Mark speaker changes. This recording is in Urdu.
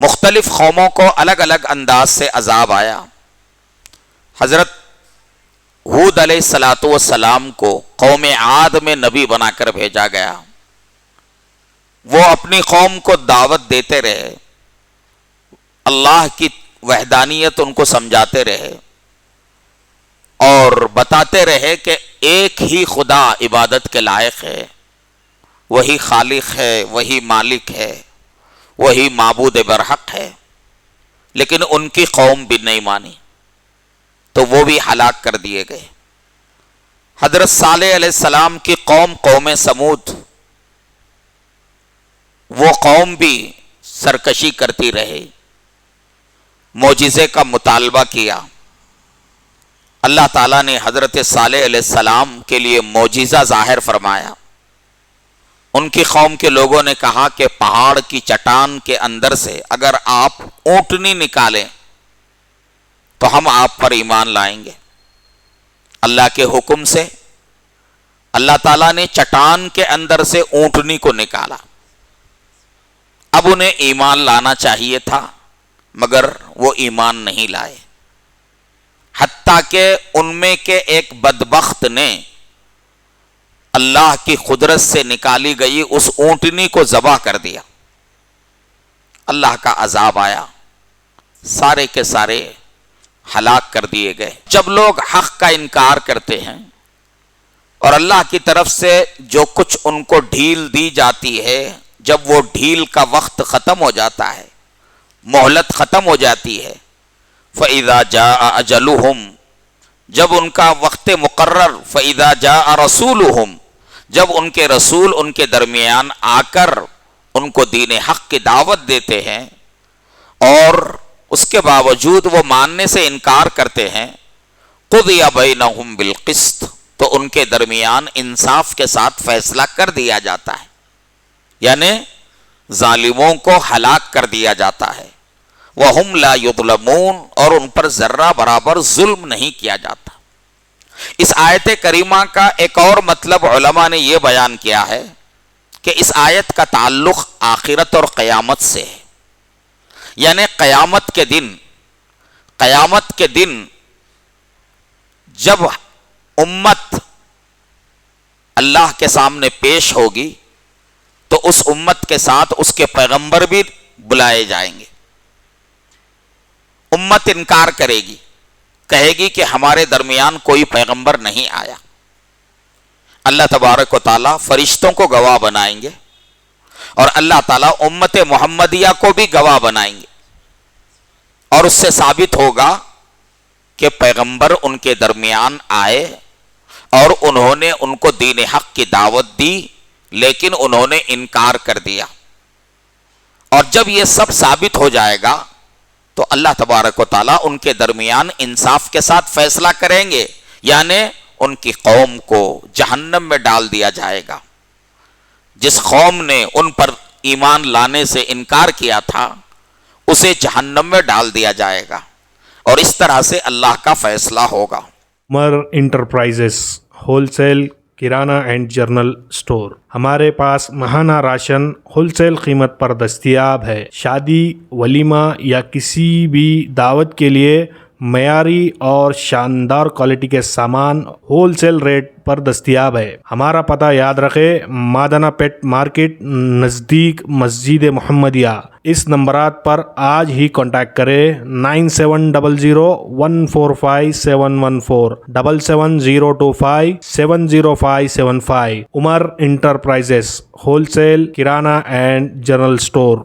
Speaker 1: مختلف قوموں کو الگ الگ انداز سے عذاب آیا. حضرت ہود علیہ الصلاۃ والسلام کو قوم عاد میں نبی بنا کر بھیجا گیا. وہ اپنی قوم کو دعوت دیتے رہے، اللہ کی وحدانیت ان کو سمجھاتے رہے اور بتاتے رہے کہ ایک ہی خدا عبادت کے لائق ہے، وہی خالق ہے، وہی مالک ہے، وہی معبود برحق ہے. لیکن ان کی قوم بھی نہیں مانی تو وہ بھی ہلاک کر دیے گئے. حضرت صالح علیہ السلام کی قوم، قوم سمود، وہ قوم بھی سرکشی کرتی رہی، معجزے کا مطالبہ کیا. اللہ تعالیٰ نے حضرت صالح علیہ السلام کے لیے معجزہ ظاہر فرمایا. ان کی قوم کے لوگوں نے کہا کہ پہاڑ کی چٹان کے اندر سے اگر آپ اونٹنی نکالیں تو ہم آپ پر ایمان لائیں گے. اللہ کے حکم سے اللہ تعالیٰ نے چٹان کے اندر سے اونٹنی کو نکالا. اب انہیں ایمان لانا چاہیے تھا مگر وہ ایمان نہیں لائے، حتیٰ کہ ان میں کے ایک بدبخت نے اللہ کی قدرت سے نکالی گئی اس اونٹنی کو ذبح کر دیا. اللہ کا عذاب آیا، سارے کے سارے ہلاک کر دیے گئے. جب لوگ حق کا انکار کرتے ہیں اور اللہ کی طرف سے جو کچھ ان کو ڈھیل دی جاتی ہے، جب وہ ڈھیل کا وقت ختم ہو جاتا ہے، مہلت ختم ہو جاتی ہے، فَإِذَا جَاءَ أَجَلُهُمْ، جب ان کا وقت مقرر، فَإِذَا جَاءَ رَسُولُهُمْ، جب ان کے رسول ان کے درمیان آ کر ان کو دین حق کی دعوت دیتے ہیں اور اس کے باوجود وہ ماننے سے انکار کرتے ہیں، قُضِيَ بَيْنَهُمْ بِالْقِسْطِ، تو ان کے درمیان انصاف کے ساتھ فیصلہ کر دیا جاتا ہے، یعنی ظالموں کو ہلاک کر دیا جاتا ہے. وَهُمْ لَا يُظْلَمُونَ، اور ان پر ذرہ برابر ظلم نہیں کیا جاتا. اس آیت کریمہ کا ایک اور مطلب علماء نے یہ بیان کیا ہے کہ اس آیت کا تعلق آخرت اور قیامت سے ہے. یعنی قیامت کے دن جب امت اللہ کے سامنے پیش ہوگی تو اس امت کے ساتھ اس کے پیغمبر بھی بلائے جائیں گے. امت انکار کرے گی، کہے گی کہ ہمارے درمیان کوئی پیغمبر نہیں آیا. اللہ تبارک و تعالیٰ فرشتوں کو گواہ بنائیں گے اور اللہ تعالیٰ امت محمدیہ کو بھی گواہ بنائیں گے، اور اس سے ثابت ہوگا کہ پیغمبر ان کے درمیان آئے اور انہوں نے ان کو دین حق کی دعوت دی، لیکن انہوں نے انکار کر دیا. اور جب یہ سب ثابت ہو جائے گا تو اللہ تبارک و تعالیٰ ان کے درمیان انصاف کے ساتھ فیصلہ کریں گے، یعنی ان کی قوم کو جہنم میں ڈال دیا جائے گا. جس قوم نے ان پر ایمان لانے سے انکار کیا تھا اسے جہنم میں ڈال دیا جائے گا، اور اس طرح سے اللہ کا فیصلہ ہوگا.
Speaker 2: Umar Enterprises wholesale kirana and general store. ہمارے پاس ماہانہ راشن ہول سیل قیمت پر دستیاب ہے. شادی، ولیمہ یا کسی بھی دعوت کے لیے معیاری اور شاندار کوالٹی کے سامان ہول سیل ریٹ پر دستیاب ہے. ہمارا پتہ یاد رکھے، مادانہ پیٹ مارکیٹ نزدیک مسجد محمدیہ. اس نمبرات پر آج ہی کانٹیکٹ کریں. 9700145714 77025705705. Umar Enterprises wholesale kirana and general store.